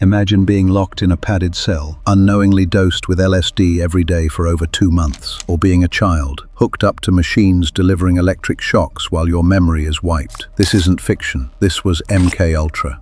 Imagine being locked in a padded cell, unknowingly dosed with LSD every day for over 2 months, or being a child, hooked up to machines delivering electric shocks while your memory is wiped. This isn't fiction. This was MK Ultra.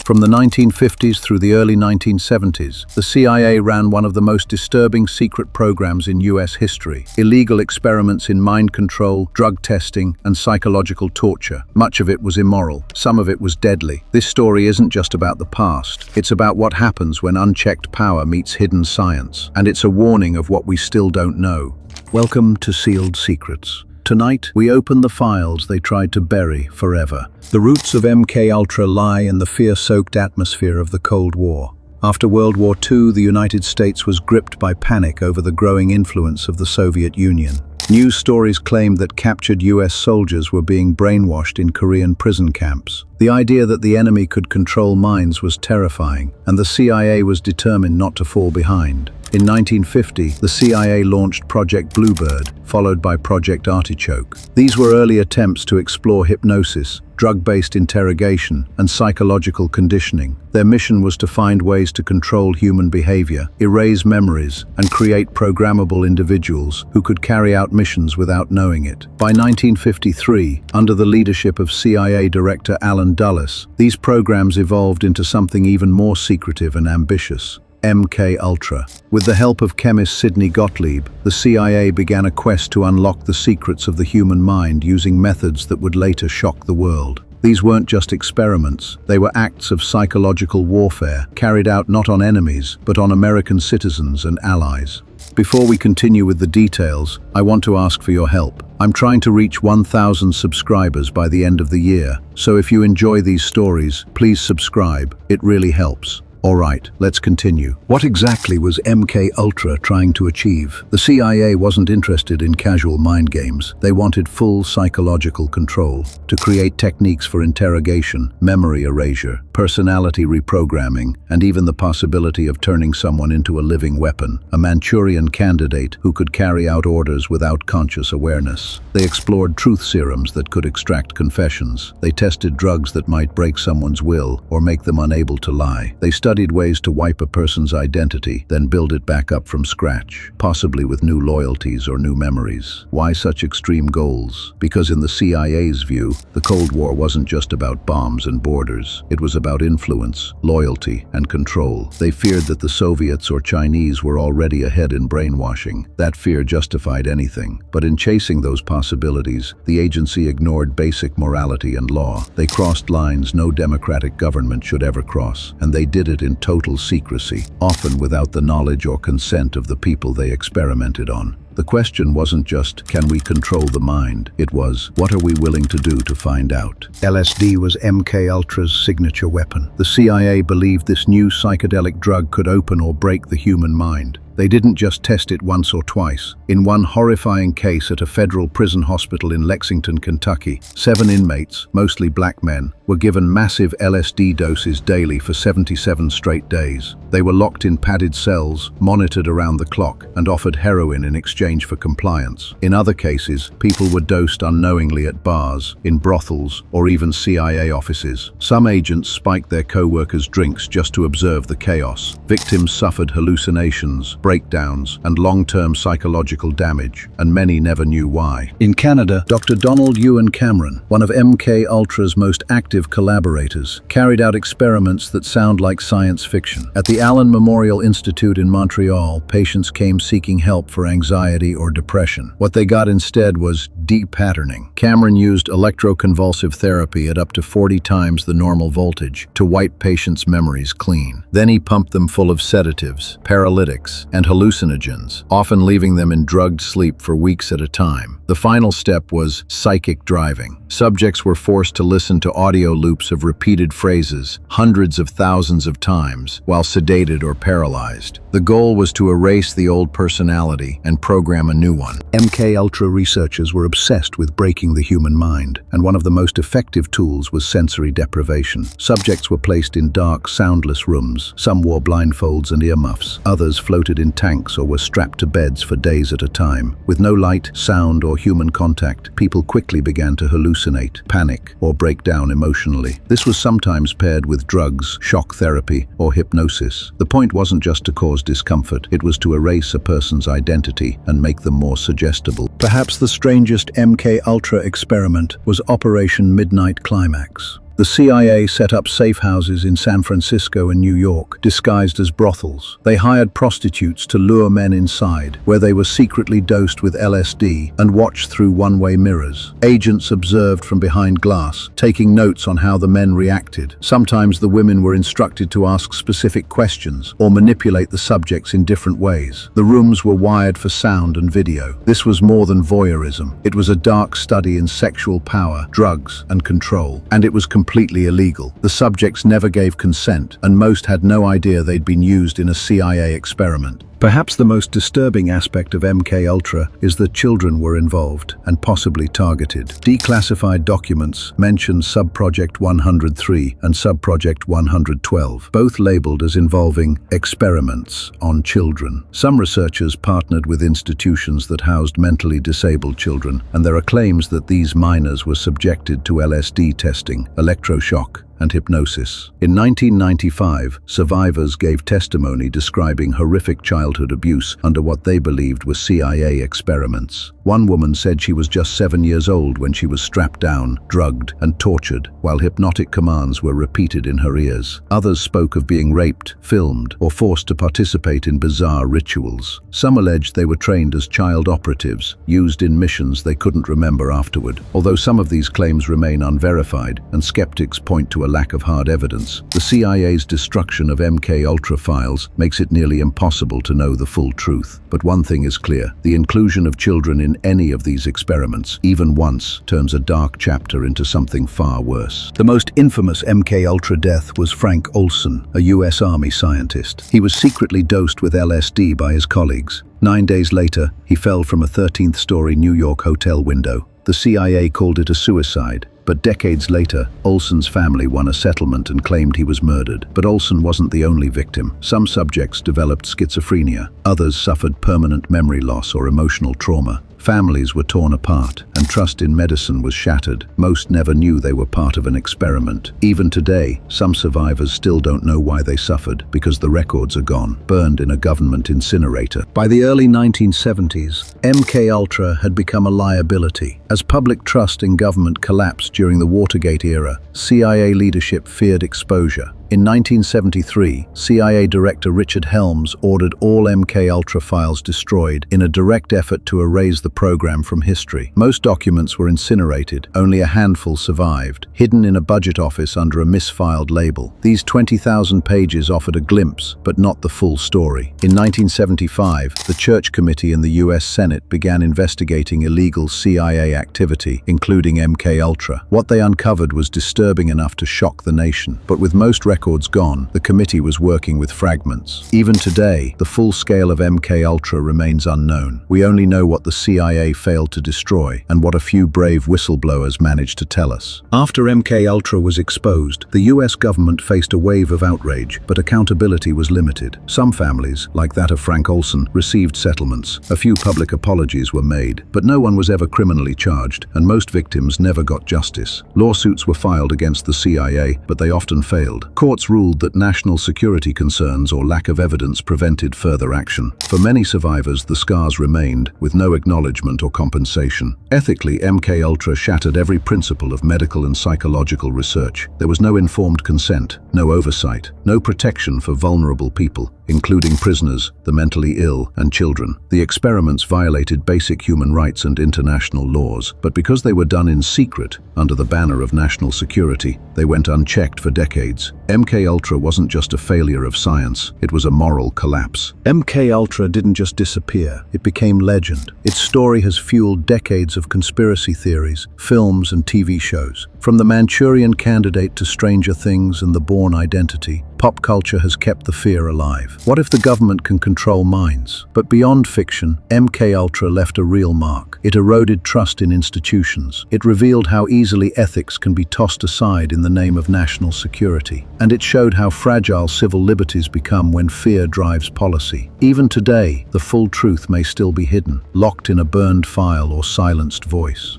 From the 1950s through the early 1970s, the CIA ran one of the most disturbing secret programs in US history. Illegal experiments in mind control, drug testing, and psychological torture. Much of it was immoral. Some of it was deadly. This story isn't just about the past. It's about what happens when unchecked power meets hidden science. And it's a warning of what we still don't know. Welcome to Sealed Secrets. Tonight, we open the files they tried to bury forever. The roots of MK Ultra lie in the fear-soaked atmosphere of the Cold War. After World War II, the United States was gripped by panic over the growing influence of the Soviet Union. News stories claimed that captured US soldiers were being brainwashed in Korean prison camps. The idea that the enemy could control minds was terrifying, and the CIA was determined not to fall behind. In 1950, the CIA launched Project Bluebird, followed by Project Artichoke. These were early attempts to explore hypnosis, drug-based interrogation, and psychological conditioning. Their mission was to find ways to control human behavior, erase memories, and create programmable individuals who could carry out missions without knowing it. By 1953, under the leadership of CIA Director Allen Dulles, these programs evolved into something even more secretive and ambitious. MK Ultra. With the help of chemist Sidney Gottlieb, the CIA began a quest to unlock the secrets of the human mind using methods that would later shock the world. These weren't just experiments, they were acts of psychological warfare, carried out not on enemies, but on American citizens and allies. Before we continue with the details, I want to ask for your help. I'm trying to reach 1,000 subscribers by the end of the year, so if you enjoy these stories, please subscribe. It really helps. Alright, let's continue. What exactly was MK Ultra trying to achieve? The CIA wasn't interested in casual mind games. They wanted full psychological control to create techniques for interrogation, memory erasure, personality reprogramming, and even the possibility of turning someone into a living weapon, a Manchurian candidate who could carry out orders without conscious awareness. They explored truth serums that could extract confessions. They tested drugs that might break someone's will or make them unable to lie. They studied ways to wipe a person's identity, then build it back up from scratch, possibly with new loyalties or new memories. Why such extreme goals? Because in the CIA's view, the Cold War wasn't just about bombs and borders. It was about influence, loyalty, and control. They feared that the Soviets or Chinese were already ahead in brainwashing. That fear justified anything. But in chasing those possibilities, the agency ignored basic morality and law. They crossed lines no democratic government should ever cross, and they did it in total secrecy, often without the knowledge or consent of the people they experimented on. The question wasn't just, can we control the mind? It was, what are we willing to do to find out? LSD was MK Ultra's signature weapon. The CIA believed this new psychedelic drug could open or break the human mind. They didn't just test it once or twice. In one horrifying case at a federal prison hospital in Lexington, Kentucky, 7 inmates, mostly black men, were given massive LSD doses daily for 77 straight days. They were locked in padded cells, monitored around the clock, and offered heroin in exchange for compliance. In other cases, people were dosed unknowingly at bars, in brothels, or even CIA offices. Some agents spiked their co-workers' drinks just to observe the chaos. Victims suffered hallucinations, breakdowns, and long-term psychological damage, and many never knew why. In Canada, Dr. Donald Ewan Cameron, one of MK Ultra's most active collaborators, carried out experiments that sound like science fiction. At the Allen Memorial Institute in Montreal, patients came seeking help for anxiety or depression. What they got instead was de-patterning. Cameron used electroconvulsive therapy at up to 40 times the normal voltage to wipe patients' memories clean. Then he pumped them full of sedatives, paralytics, and hallucinogens, often leaving them in drugged sleep for weeks at a time. The final step was psychic driving. Subjects were forced to listen to audio loops of repeated phrases hundreds of thousands of times while sedated or paralyzed. The goal was to erase the old personality and program a new one. MK Ultra researchers were obsessed with breaking the human mind, and one of the most effective tools was sensory deprivation. Subjects were placed in dark, soundless rooms. Some wore blindfolds and earmuffs. Others floated in tanks or were strapped to beds for days at a time. With no light, sound, or human contact, people quickly began to hallucinate, panic, or break down emotionally. emotionally. This was sometimes paired with drugs, shock therapy, or hypnosis. The point wasn't just to cause discomfort, it was to erase a person's identity and make them more suggestible. Perhaps the strangest MK Ultra experiment was Operation Midnight Climax. The CIA set up safe houses in San Francisco and New York, disguised as brothels. They hired prostitutes to lure men inside, where they were secretly dosed with LSD and watched through one-way mirrors. Agents observed from behind glass, taking notes on how the men reacted. Sometimes the women were instructed to ask specific questions or manipulate the subjects in different ways. The rooms were wired for sound and video. This was more than voyeurism. It was a dark study in sexual power, drugs, and control, and it was completely illegal. The subjects never gave consent, and most had no idea they'd been used in a CIA experiment. Perhaps the most disturbing aspect of MK Ultra is that children were involved and possibly targeted. Declassified documents mention Subproject 103 and Subproject 112, both labeled as involving experiments on children. Some researchers partnered with institutions that housed mentally disabled children, and there are claims that these minors were subjected to LSD testing, electroshock, and hypnosis. In 1995, survivors gave testimony describing horrific childhood abuse under what they believed were CIA experiments. One woman said she was just 7 years old when she was strapped down, drugged, and tortured, while hypnotic commands were repeated in her ears. Others spoke of being raped, filmed, or forced to participate in bizarre rituals. Some alleged they were trained as child operatives, used in missions they couldn't remember afterward. Although some of these claims remain unverified, and skeptics point to a lack of hard evidence, the CIA's destruction of MK Ultra files makes it nearly impossible to know the full truth. But one thing is clear: the inclusion of children in any of these experiments, even once, turns a dark chapter into something far worse. The most infamous MK Ultra death was Frank Olson, a US Army scientist. He was secretly dosed with LSD by his colleagues. 9 days later, he fell from a 13th-story New York hotel window. The CIA called it a suicide. But decades later, Olson's family won a settlement and claimed he was murdered. But Olson wasn't the only victim. Some subjects developed schizophrenia. Others suffered permanent memory loss or emotional trauma. Families were torn apart, and trust in medicine was shattered. Most never knew they were part of an experiment. Even today, some survivors still don't know why they suffered, because the records are gone, burned in a government incinerator. By the early 1970s, MK Ultra had become a liability. As public trust in government collapsed during the Watergate era, CIA leadership feared exposure. In 1973, CIA Director Richard Helms ordered all MK Ultra files destroyed in a direct effort to erase the program from history. Most documents were incinerated, only a handful survived, hidden in a budget office under a misfiled label. These 20,000 pages offered a glimpse, but not the full story. In 1975, the Church Committee in the US Senate began investigating illegal CIA activity, including MK Ultra. What they uncovered was disturbing enough to shock the nation, but with most records gone, the committee was working with fragments. Even today, the full scale of MK Ultra remains unknown. We only know what the CIA failed to destroy and what a few brave whistleblowers managed to tell us. After MK Ultra was exposed, the US government faced a wave of outrage, but accountability was limited. Some families, like that of Frank Olson, received settlements. A few public apologies were made, but no one was ever criminally charged, and most victims never got justice. Lawsuits were filed against the CIA, but they often failed. Courts ruled that national security concerns or lack of evidence prevented further action. For many survivors, the scars remained, with no acknowledgement or compensation. Ethically, MK Ultra shattered every principle of medical and psychological research. There was no informed consent, no oversight, no protection for vulnerable people, including prisoners, the mentally ill, and children. The experiments violated basic human rights and international laws, but because they were done in secret, under the banner of national security, they went unchecked for decades. MK Ultra wasn't just a failure of science, it was a moral collapse. MK Ultra didn't just disappear, it became legend. Its story has fueled decades of conspiracy theories, films, and TV shows. From the Manchurian Candidate to Stranger Things and The Bourne Identity, pop culture has kept the fear alive. What if the government can control minds? But beyond fiction, MK Ultra left a real mark. It eroded trust in institutions. It revealed how easily ethics can be tossed aside in the name of national security. And it showed how fragile civil liberties become when fear drives policy. Even today, the full truth may still be hidden, locked in a burned file or silenced voice.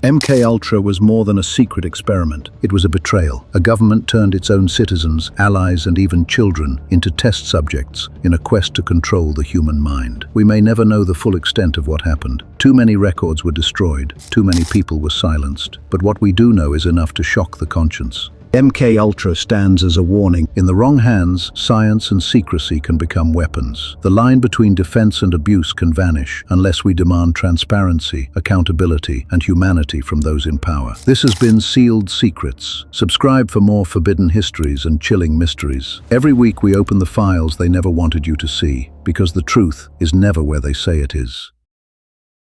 MK Ultra was more than a secret experiment. It was a betrayal. A government turned its own citizens, allies, and even children into test subjects in a quest to control the human mind. We may never know the full extent of what happened. Too many records were destroyed. Too many people were silenced. But what we do know is enough to shock the conscience. MK Ultra stands as a warning. In the wrong hands, science and secrecy can become weapons. The line between defense and abuse can vanish unless we demand transparency, accountability, and humanity from those in power. This has been Sealed Secrets. Subscribe for more forbidden histories and chilling mysteries. Every week we open the files they never wanted you to see, because the truth is never where they say it is.